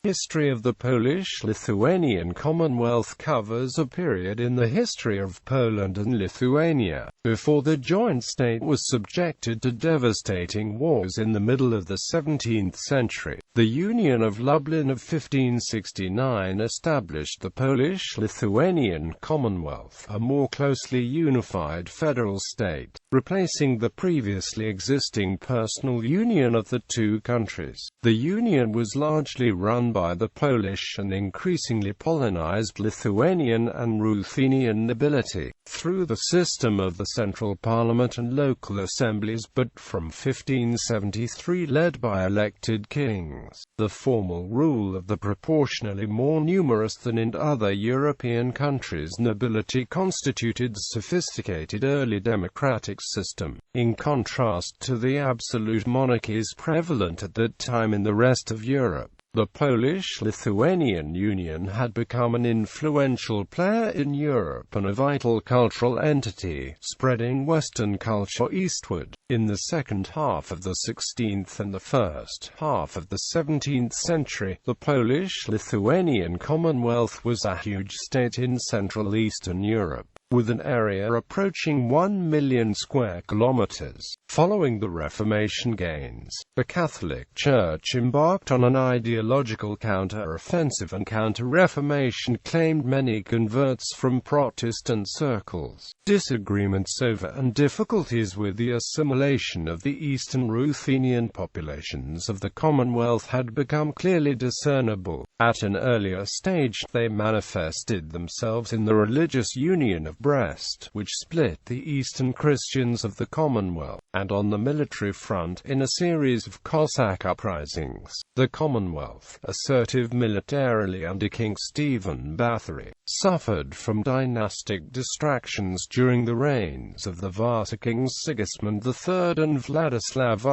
History of the Polish-Lithuanian Commonwealth covers a period in the history of Poland and Lithuania, before the joint state was subjected to devastating wars in the middle of the 17th century. The Union of Lublin of 1569 established the Polish-Lithuanian Commonwealth, a more closely unified federal state, replacing the previously existing personal union of the two countries. The union was largely run by the Polish and increasingly Polonized Lithuanian and Ruthenian nobility, through the system of the central parliament and local assemblies, but from 1573 led by elected kings. The formal rule of the proportionally more numerous than in other European countries nobility constituted sophisticated early democratic system, in contrast to the absolute monarchies prevalent at that time in the rest of Europe. The Polish-Lithuanian Union had become an influential player in Europe and a vital cultural entity, spreading Western culture eastward. In the second half of the 16th and the first half of the 17th century, the Polish-Lithuanian Commonwealth was a huge state in Central Eastern Europe, with an area approaching 1 million square kilometers. Following the Reformation gains, the Catholic Church embarked on an ideological counter-offensive, and counter-reformation claimed many converts from Protestant circles. Disagreements over and difficulties with the assimilation of the Eastern Ruthenian populations of the Commonwealth had become clearly discernible. At an earlier stage, they manifested themselves in the religious Union of Brest, which split the Eastern Christians of the Commonwealth, and on the military front in a series of Cossack uprisings. The Commonwealth, assertive militarily under King Stephen Bathory, suffered from dynastic distractions during the reigns of the Vasa kings Sigismund III and Vladislav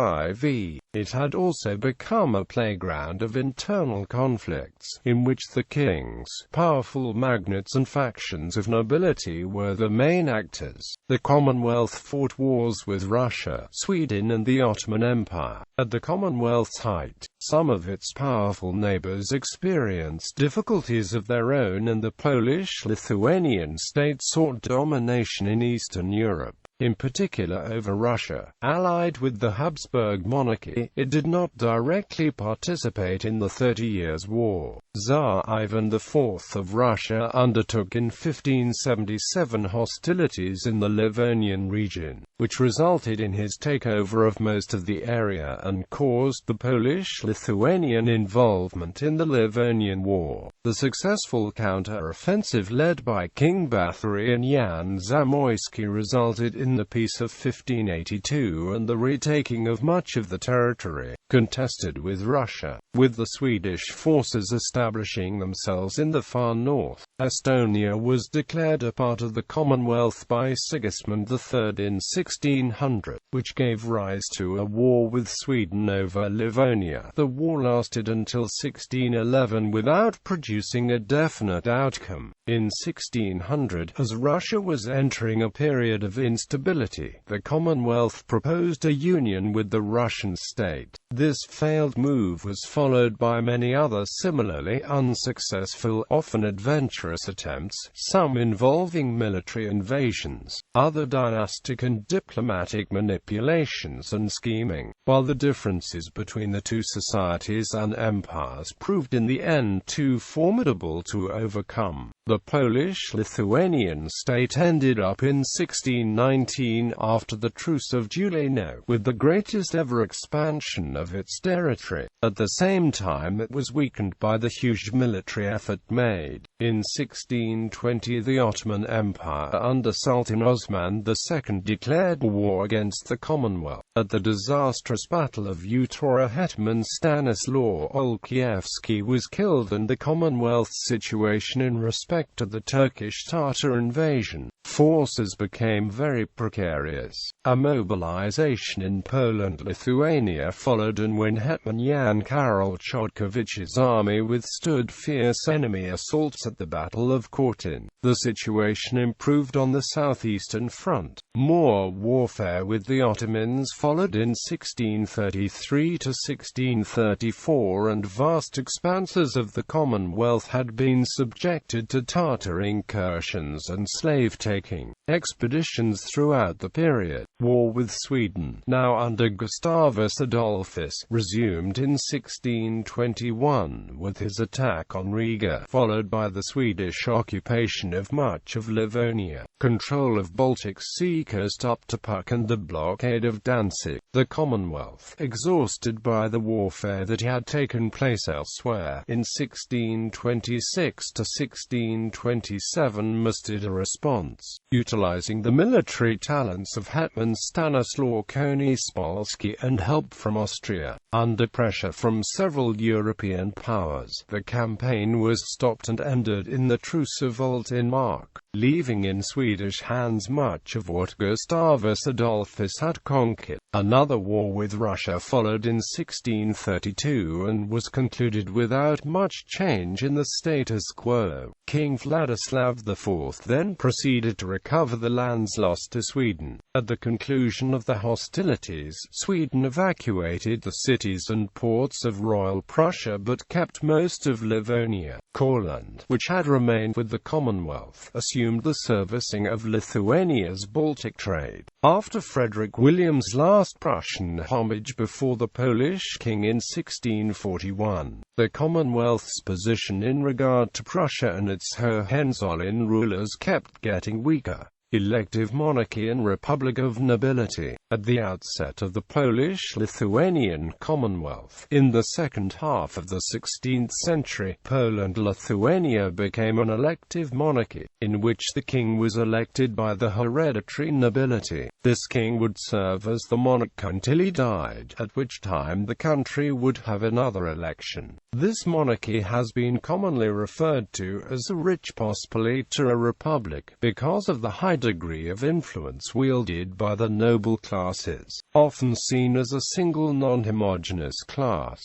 IV. It had also become a playground of internal conflicts, in which the kings, powerful magnates and factions of nobility were the main actors. The Commonwealth fought wars with Russia, Sweden and the Ottoman Empire. At the Commonwealth's height, some of its powerful neighbors experienced difficulties of their own, and the Polish-Lithuanian state sought domination in Eastern Europe, in particular over Russia. Allied with the Habsburg monarchy, it did not directly participate in the 30 Years' War. Tsar Ivan IV of Russia undertook in 1577 hostilities in the Livonian region, which resulted in his takeover of most of the area and caused the Polish-Lithuanian involvement in the Livonian War. The successful counter-offensive led by King Bathory and Jan Zamoyski resulted in the Peace of 1582 and the retaking of much of the territory contested with Russia, with the Swedish forces establishing themselves in the far north. Estonia was declared a part of the Commonwealth by Sigismund III in 1600, which gave rise to a war with Sweden over Livonia. The war lasted until 1611 without producing a definite outcome. In 1600, as Russia was entering a period of instability, the Commonwealth proposed a union with the Russian state. This failed move was followed by many other similarly unsuccessful, often adventurous attempts, some involving military invasions, other dynastic and diplomatic manipulations and scheming. While the differences between the two societies and empires proved in the end too formidable to overcome, the Polish-Lithuanian state ended up in 1619, after the Truce of Julino, with the greatest ever expansion of its territory. At the same time, it was weakened by the huge military effort made. In 1620, the Ottoman Empire under Sultan Osman II declared war against the Commonwealth. At the disastrous Battle of Utora, Hetman Stanislaw Olkiewski was killed, and the Commonwealth's situation in respect to the Turkish Tatar invasion forces became very precarious. A mobilization in Poland-Lithuania followed abandoned when Hetman Jan Karol Chodkowicz's army withstood fierce enemy assaults at the Battle of Kortin. The situation improved on the southeastern front. More warfare with the Ottomans followed in 1633 to 1634, and vast expanses of the Commonwealth had been subjected to Tatar incursions and slave-taking expeditions throughout the period. War with Sweden, now under Gustavus Adolphus, resumed in 1621 with his attack on Riga, followed by the Swedish occupation of much of Livonia, control of Baltic Sea coast up to Puck, and the blockade of Danzig. The Commonwealth, exhausted by the warfare that had taken place elsewhere, in 1626 to 1627 mustered a response, utilizing the military talents of Hetman Stanislaw Konieczpolski and help from Austria. Under pressure from several European powers, the campaign was stopped and ended in the Truce of Altmark, leaving in Swedish hands much of what Gustavus Adolphus had conquered. Another war with Russia followed in 1632 and was concluded without much change in the status quo. King Vladislav IV then proceeded to recover the lands lost to Sweden. At the conclusion of the hostilities, Sweden evacuated the cities and ports of Royal Prussia but kept most of Livonia. Courland, which had remained with the Commonwealth, assumed the servicing of Lithuania's Baltic trade. After Frederick William's last Prussian homage before the Polish king in 1641, the Commonwealth's position in regard to Prussia and its Hohenzollern rulers kept getting weaker. Elective monarchy and republic of nobility. At the outset of the Polish-Lithuanian Commonwealth, in the second half of the 16th century, Poland and Lithuania became an elective monarchy, in which the king was elected by the hereditary nobility. This king would serve as the monarch until he died, at which time the country would have another election. This monarchy has been commonly referred to as a rich pospolite or a republic, because of the high degree of influence wielded by the noble classes, often seen as a single non-homogeneous class.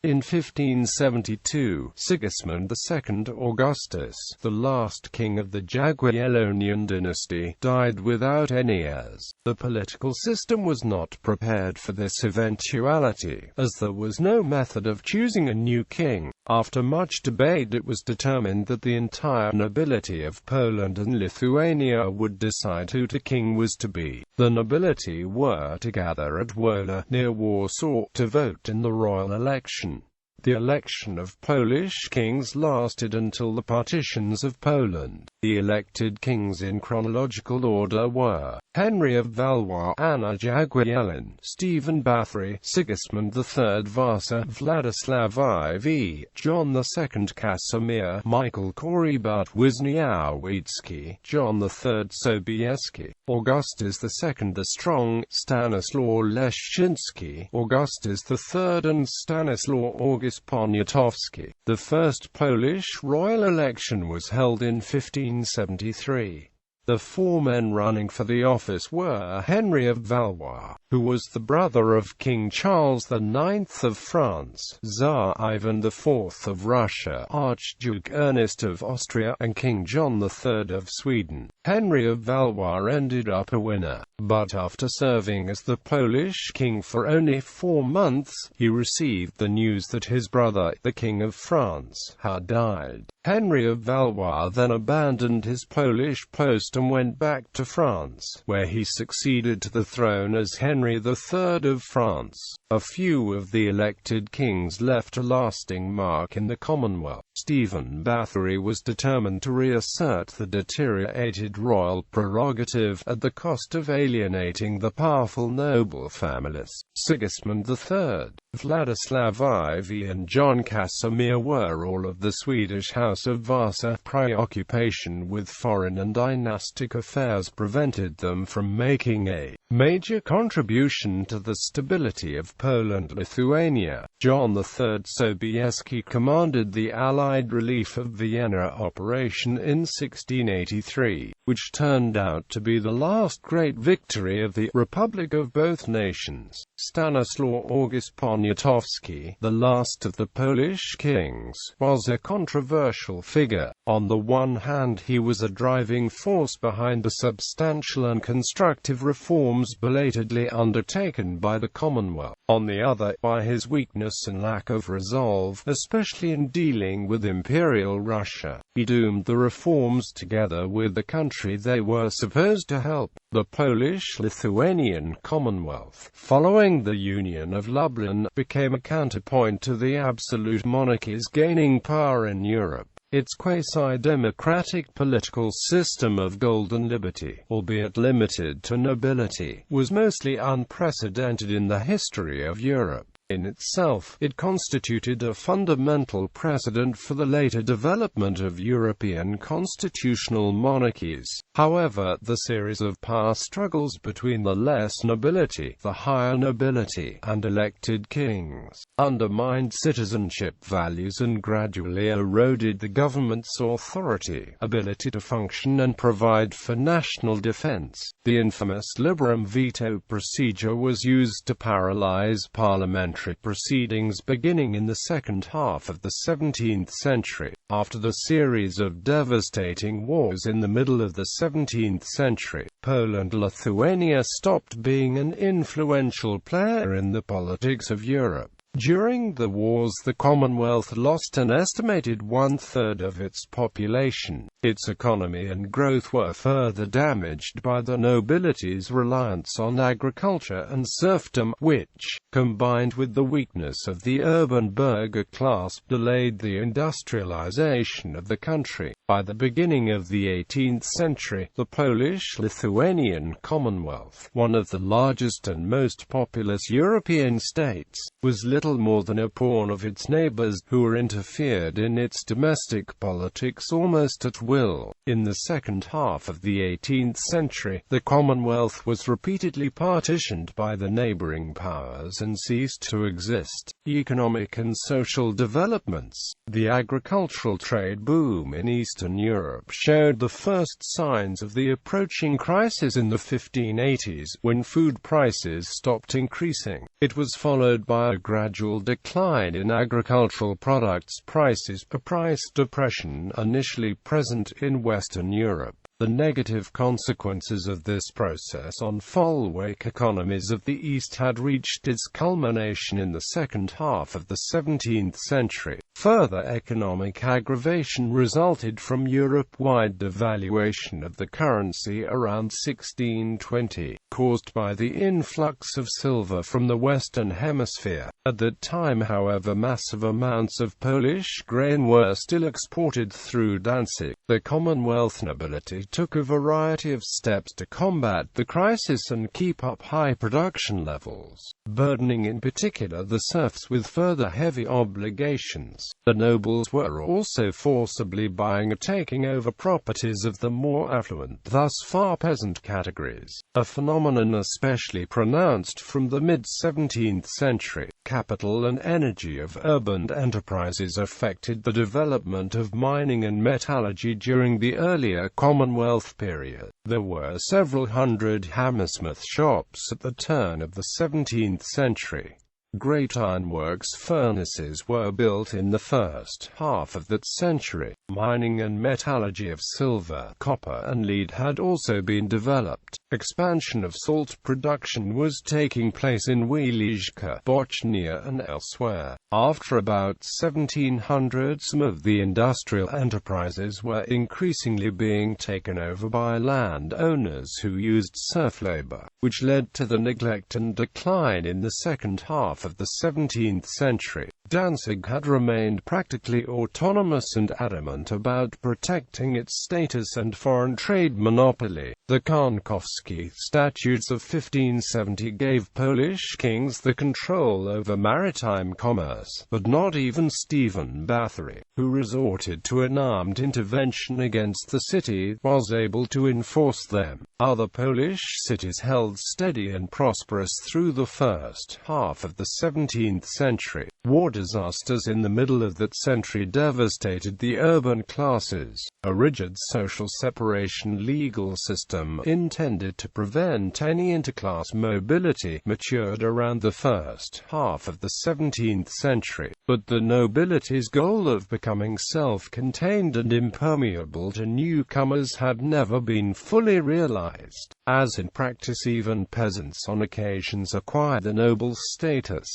In 1572, Sigismund II Augustus, the last king of the Jagiellonian dynasty, died without any heirs. The political system was not prepared for this eventuality, as there was no method of choosing a new king. After much debate, it was determined that the entire nobility of Poland and Lithuania would decide who the king was to be. The nobility were to gather at Wola, near Warsaw, to vote in the royal election. The election of Polish kings lasted until the partitions of Poland. The elected kings in chronological order were Henry of Valois, Anna Jagiellon, Stephen Bathory, Sigismund III Vasa, Vladislav IV, John II Casimir, Michael Korybut Wisniewicki, John III Sobieski, Augustus II the Strong, Stanislaw Leszczynski, Augustus III and Stanislaw August Poniatowski. The first Polish royal election was held in 1573. The four men running for the office were Henry of Valois, who was the brother of King Charles IX of France, Tsar Ivan IV of Russia, Archduke Ernest of Austria, and King John III of Sweden. Henry of Valois ended up a winner, but after serving as the Polish king for only 4 months, he received the news that his brother, the King of France, had died. Henry of Valois then abandoned his Polish post and went back to France, where he succeeded to the throne as Henry III of France. A few of the elected kings left a lasting mark in the Commonwealth. Stephen Bathory was determined to reassert the deteriorated royal prerogative, at the cost of alienating the powerful noble families. Sigismund III, Vladislav IV and John Casimir were all of the Swedish House of Vasa. Preoccupation with foreign and dynastic domestic affairs prevented them from making a major contribution to the stability of Poland and Lithuania. John III Sobieski commanded the Allied Relief of Vienna operation in 1683, which turned out to be the last great victory of the Republic of both nations. Stanislaw August Poniatowski, the last of the Polish kings, was a controversial figure. On the one hand, he was a driving force behind the substantial and constructive reforms belatedly undertaken by the Commonwealth. On the other, by his weakness and lack of resolve, especially in dealing with Imperial Russia, he doomed the reforms together with the country they were supposed to help, the Polish-Lithuanian Commonwealth. Following the Union of Lublin, became a counterpoint to the absolute monarchies gaining power in Europe. Its quasi-democratic political system of golden liberty, albeit limited to nobility, was mostly unprecedented in the history of Europe. In itself, it constituted a fundamental precedent for the later development of European constitutional monarchies. However, the series of power struggles between the less nobility, the higher nobility, and elected kings undermined citizenship values and gradually eroded the government's authority, ability to function and provide for national defense. The infamous liberum veto procedure was used to paralyze parliamentary proceedings beginning in the second half of the 17th century. After the series of devastating wars in the middle of the 17th century, Poland and Lithuania stopped being an influential player in the politics of Europe. During the wars, the Commonwealth lost an estimated one-third of its population. Its economy and growth were further damaged by the nobility's reliance on agriculture and serfdom, which, combined with the weakness of the urban burgher class, delayed the industrialization of the country. By the beginning of the 18th century, the Polish-Lithuanian Commonwealth, one of the largest and most populous European states, was little more than a pawn of its neighbors, who were interfered in its domestic politics almost at will. In the second half of the 18th century, the Commonwealth was repeatedly partitioned by the neighboring powers and ceased to exist. Economic and social developments. The agricultural trade boom in Eastern Europe showed the first signs of the approaching crisis in the 1580s, when food prices stopped increasing. It was followed by a gradual decline in agricultural products prices, a price depression initially present in Western Europe. The negative consequences of this process on fallback economies of the East had reached its culmination in the second half of the 17th century. Further economic aggravation resulted from Europe-wide devaluation of the currency around 1620, caused by the influx of silver from the Western Hemisphere. At that time, however, massive amounts of Polish grain were still exported through Danzig. The Commonwealth nobility took a variety of steps to combat the crisis and keep up high production levels, burdening in particular the serfs with further heavy obligations. The nobles were also forcibly buying and taking over properties of the more affluent, thus far peasant categories, a phenomenon especially pronounced from the mid-17th century. Capital and energy of urban enterprises affected the development of mining and metallurgy during the earlier Commonwealth period. There were several hundred hammersmith shops at the turn of the 17th century. Great ironworks furnaces were built in the first half of that century. Mining and metallurgy of silver, copper and lead had also been developed. Expansion of salt production was taking place in Wieliczka, Bochnia and elsewhere. After about 1700, some of the industrial enterprises were increasingly being taken over by landowners who used serf labor, which led to the neglect and decline in the second half of the 17th century. Danzig had remained practically autonomous and adamant about protecting its status and foreign trade monopoly. The Krontkowski Statutes of 1570 gave Polish kings the control over maritime commerce, but not even Stephen Bathory, who resorted to an armed intervention against the city, was able to enforce them. Other Polish cities held steady and prosperous through the first half of the 17th century. War disasters in the middle of that century devastated the urban classes. A rigid social separation legal system intended to prevent any interclass mobility matured around the first half of the 17th century, but the nobility's goal of becoming self-contained and impermeable to newcomers had never been fully realized, as in practice even peasants on occasions acquired the noble status.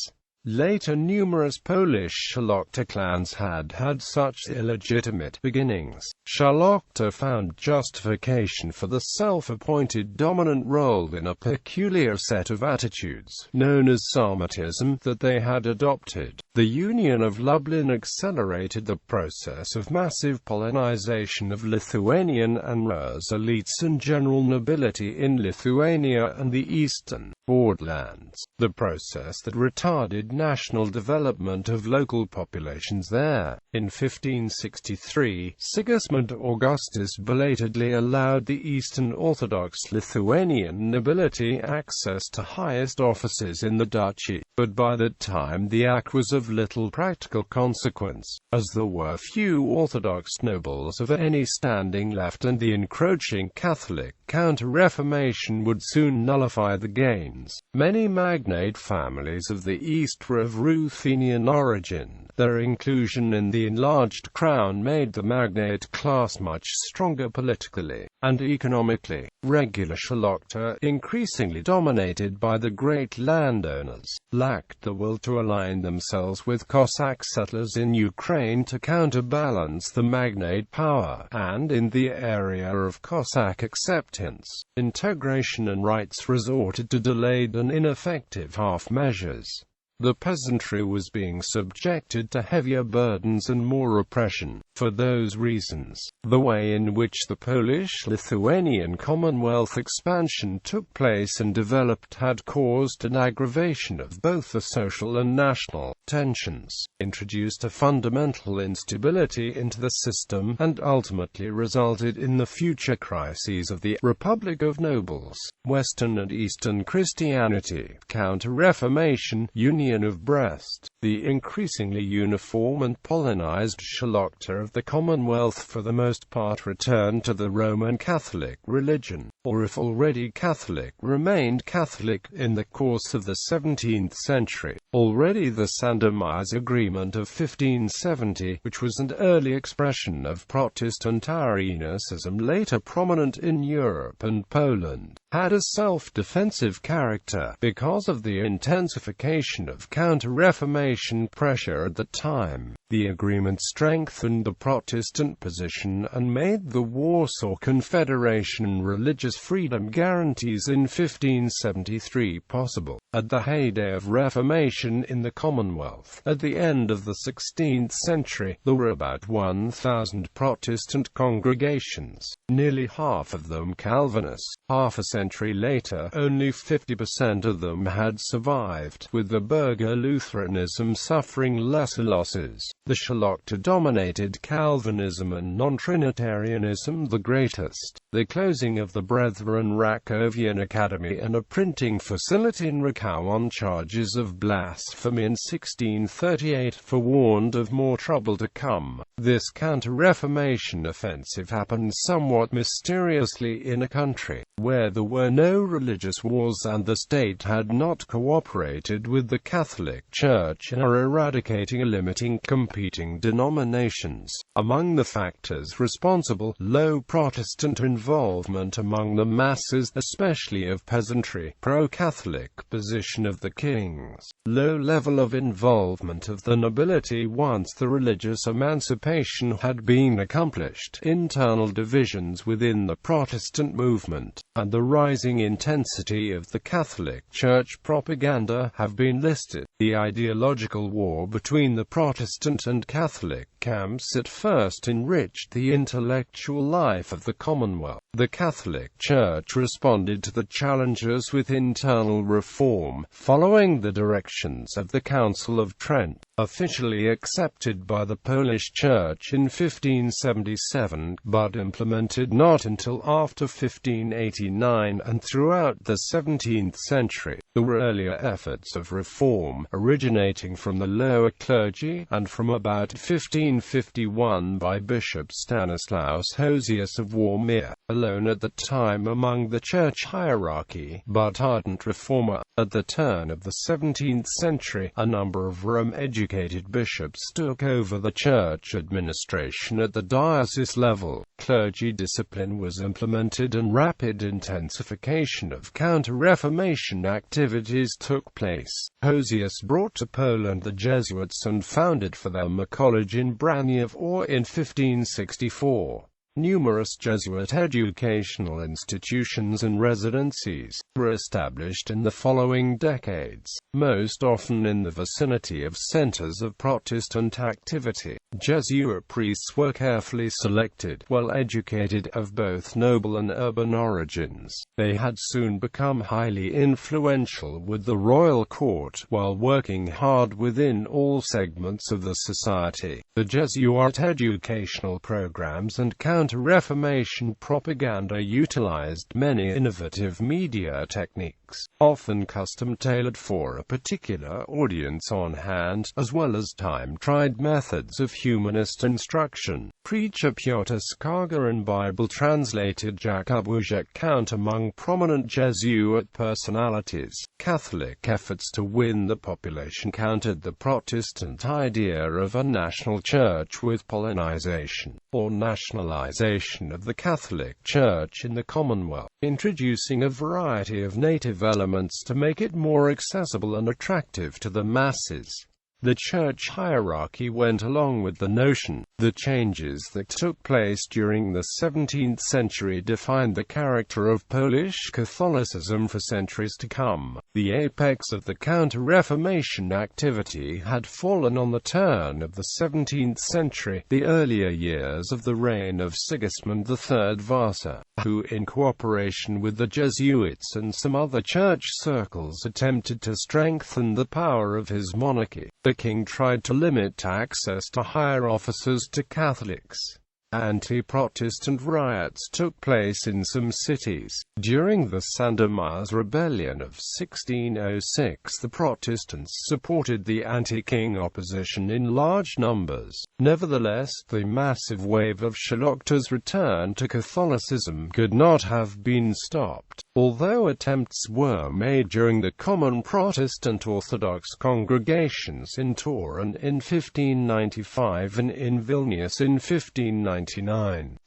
Later numerous Polish Szlachta clans had such illegitimate beginnings. Szlachta found justification for the self-appointed dominant role in a peculiar set of attitudes, known as Sarmatism, that they had adopted. The Union of Lublin accelerated the process of massive Polonization of Lithuanian and Rus elites and general nobility in Lithuania and the eastern borderlands, the process that retarded national development of local populations there. In 1563, Sigismund Augustus belatedly allowed the Eastern Orthodox Lithuanian nobility access to highest offices in the duchy, but by that time the act was of little practical consequence, as there were few Orthodox nobles of any standing left, and the encroaching Catholic Counter-Reformation would soon nullify the gains. Many magnate families of the East were of Ruthenian origin. Their inclusion in the enlarged crown made the magnate class much stronger politically and economically. Regular Szlachta, increasingly dominated by the great landowners, lacked the will to align themselves with Cossack settlers in Ukraine to counterbalance the magnate power, and in the area of Cossack acceptance, integration and rights resorted to delayed and ineffective half-measures. The peasantry was being subjected to heavier burdens and more oppression. For those reasons, the way in which the Polish-Lithuanian Commonwealth expansion took place and developed had caused an aggravation of both the social and national tensions, introduced a fundamental instability into the system, and ultimately resulted in the future crises of the Republic of Nobles, Western and Eastern Christianity, Counter-Reformation, Union of Brest. The increasingly uniform and Polonized Szlachta of the Commonwealth for the most part returned to the Roman Catholic religion, or if already Catholic, remained Catholic in the course of the 17th century. Already the Sandomierz Agreement of 1570, which was an early expression of Protestantarianism later prominent in Europe and Poland, had a self-defensive character, because of the intensification of Counter-Reformation pressure at the time. The agreement strengthened the Protestant position and made the Warsaw Confederation religious freedom guarantees in 1573 possible. At the heyday of Reformation in the Commonwealth, at the end of the 16th century, there were about 1,000 Protestant congregations, nearly half of them Calvinists. Half a century later, only 50% of them had survived, with the Burgher Lutheranism suffering lesser losses. The Szlachta dominated Calvinism and non-Trinitarianism the greatest. The closing of the Brethren Rakovian Academy and a printing facility in Rakow on charges of blasphemy in 1638 forewarned of more trouble to come. This Counter-Reformation offensive happened somewhat mysteriously in a country where there were no religious wars and the state had not cooperated with the Catholic Church in eradicating or limiting competing denominations. Among the factors responsible, low Protestant involvement among the masses, especially of peasantry, pro-Catholic position of the kings, low level of involvement of the nobility once the religious emancipation had been accomplished, internal divisions within the Protestant movement, and the rising intensity of the Catholic Church propaganda have been listed. The ideological war between the Protestant and Catholic camps at first enriched the intellectual life of the Commonwealth. Commonwealth. The Catholic Church responded to the challenges with internal reform, following the directions of the Council of Trent, officially accepted by the Polish Church in 1577, but implemented not until after 1589 and throughout the 17th century. There were earlier efforts of reform, originating from the lower clergy, and from about 1551 by Bishop Stanislaus Hosius of Warmia, alone at the time among the church hierarchy, but ardent reformer. At the turn of the 17th century, a number of Rome-educated bishops took over the church administration at the diocese level. Clergy discipline was implemented and rapid intensification of counter-reformation activities took place. Hosius brought to Poland the Jesuits and founded for them a college in Braniew in 1564. Numerous Jesuit educational institutions and residencies were established in the following decades, most often in the vicinity of centers of Protestant activity. Jesuit priests were carefully selected, well-educated, of both noble and urban origins. They had soon become highly influential with the royal court, while working hard within all segments of the society. The Jesuit educational programs and counter-reformation propaganda utilized many innovative media techniques, often custom-tailored for a particular audience on hand, as well as time-tried methods of humanist instruction. Preacher Piotr Skarga and Bible translator Jakub Wójcik count among prominent Jesuit personalities. Catholic efforts to win the population countered the Protestant idea of a national church with Polonization, or nationalization of the Catholic Church in the Commonwealth, introducing a variety of native elements to make it more accessible and attractive to the masses. The church hierarchy went along with the notion. The changes that took place during the 17th century defined the character of Polish Catholicism for centuries to come. The apex of the counter-reformation activity had fallen on the turn of the 17th century, the earlier years of the reign of Sigismund III Vasa, who, in cooperation with the Jesuits and some other church circles, attempted to strengthen the power of his monarchy. The king tried to limit access to higher offices to Catholics. Anti-Protestant riots took place in some cities. During the Sandomierz Rebellion of 1606, the Protestants supported the anti-king opposition in large numbers. Nevertheless, the massive wave of Szlachta's return to Catholicism could not have been stopped. Although attempts were made during the common Protestant Orthodox congregations in Torun in 1595 and in Vilnius in 1599,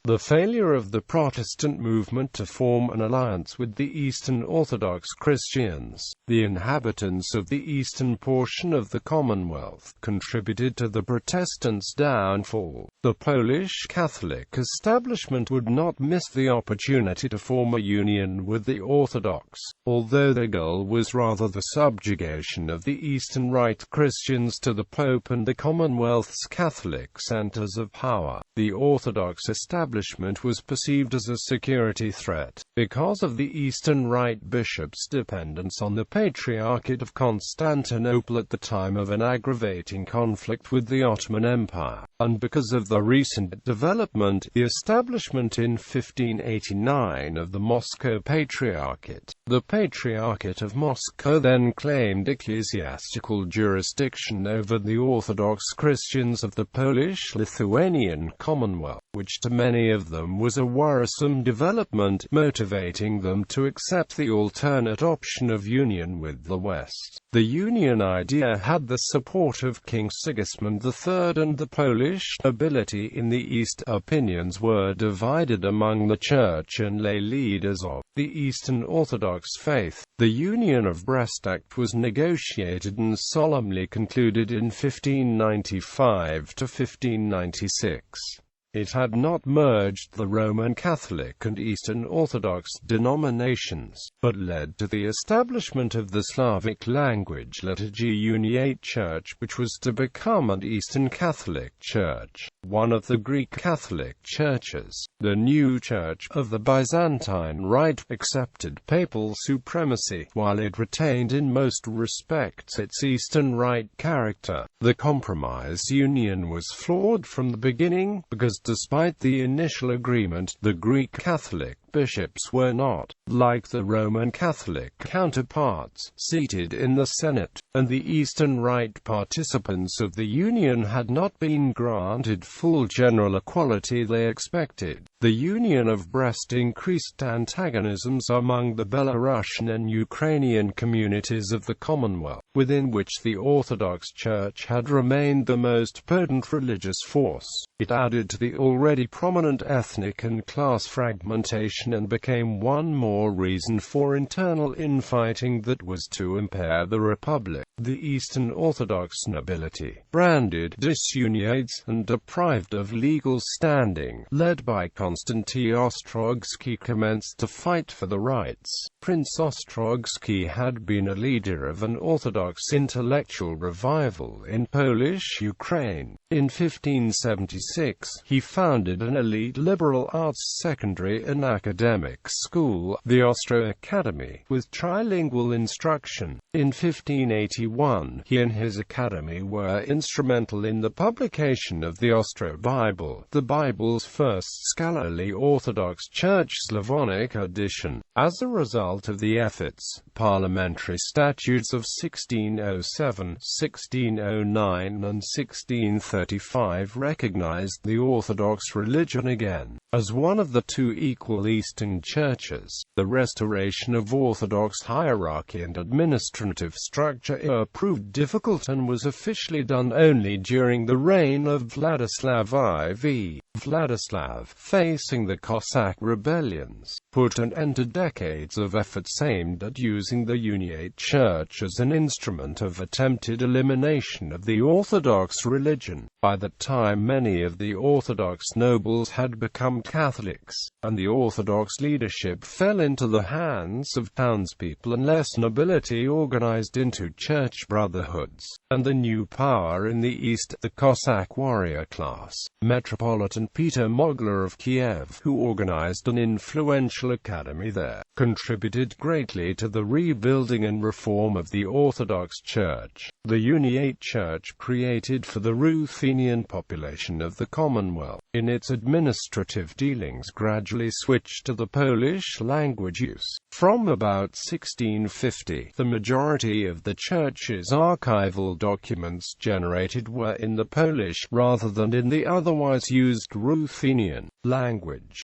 the failure of the Protestant movement to form an alliance with the Eastern Orthodox Christians, the inhabitants of the eastern portion of the Commonwealth, contributed to the Protestants' downfall. The Polish Catholic establishment would not miss the opportunity to form a union with the Orthodox, although their goal was rather the subjugation of the Eastern Rite Christians to the Pope and the Commonwealth's Catholic centers of power. The Orthodox establishment was perceived as a security threat, because of the Eastern Rite bishops' dependence on the Patriarchate of Constantinople at the time of an aggravating conflict with the Ottoman Empire, and because of the recent development, the establishment in 1589 of the Moscow Patriarchate. The Patriarchate of Moscow then claimed ecclesiastical jurisdiction over the Orthodox Christians of the Polish-Lithuanian Commonwealth, which to many of them was a worrisome development, motivating them to accept the alternate option of union with the West. The union idea had the support of King Sigismund III and the Polish nobility in the East. Opinions were divided among the church and lay leaders of the Eastern Orthodox faith. The Union of Brest Act was negotiated and solemnly concluded in 1595 to 1596. It had not merged the Roman Catholic and Eastern Orthodox denominations, but led to the establishment of the Slavic language liturgy Uniate Church, which was to become an Eastern Catholic Church, one of the Greek Catholic churches. The new Church of the Byzantine Rite accepted papal supremacy, while it retained in most respects its Eastern Rite character. The compromise union was flawed from the beginning, because despite the initial agreement, the Greek Catholic bishops were not, like the Roman Catholic counterparts, seated in the Senate, and the Eastern Rite participants of the Union had not been granted full general equality they expected. The Union of Brest increased antagonisms among the Belarusian and Ukrainian communities of the Commonwealth, within which the Orthodox Church had remained the most potent religious force. It added to the already prominent ethnic and class fragmentation and became one more reason for internal infighting that was to impair the Republic. The Eastern Orthodox nobility, branded disuniates and deprived of legal standing, led by Konstanty Ostrogski, commenced to fight for the rights. Prince Ostrogski had been a leader of an Orthodox intellectual revival in Polish Ukraine. In 1576, he founded an elite liberal arts secondary and academic school, the Ostrow Academy, with trilingual instruction. In 1581, he and his academy were instrumental in the publication of the Ostrow Bible, the Bible's first scholarly Orthodox Church Slavonic edition. As a result of the efforts, parliamentary statutes of 1607, 1609 and 1635 recognized the Orthodox religion again as one of the two equal Eastern churches. The restoration of Orthodox hierarchy and administrative structure proved difficult and was officially done only during the reign of Vladislav IV. Vladislav, facing the Cossack rebellions, put an end to decades of efforts aimed at using the Uniate Church as an instrument of attempted elimination of the Orthodox religion. By that time many of the Orthodox nobles had become Catholics, and the Orthodox leadership fell into the hands of townspeople and less nobility organized into church brotherhoods. And the new power in the East, the Cossack warrior class, Metropolitan Peter Mogler of Kiev, who organized an influential academy there, contributed greatly to the rebuilding and reform of the Orthodox Church. The Uniate Church created for the Ruthenian population of the Commonwealth, in its administrative dealings gradually switched to the Polish language use. From about 1650, the majority of the Church's archival documents generated were in the Polish rather than in the otherwise used Ruthenian language.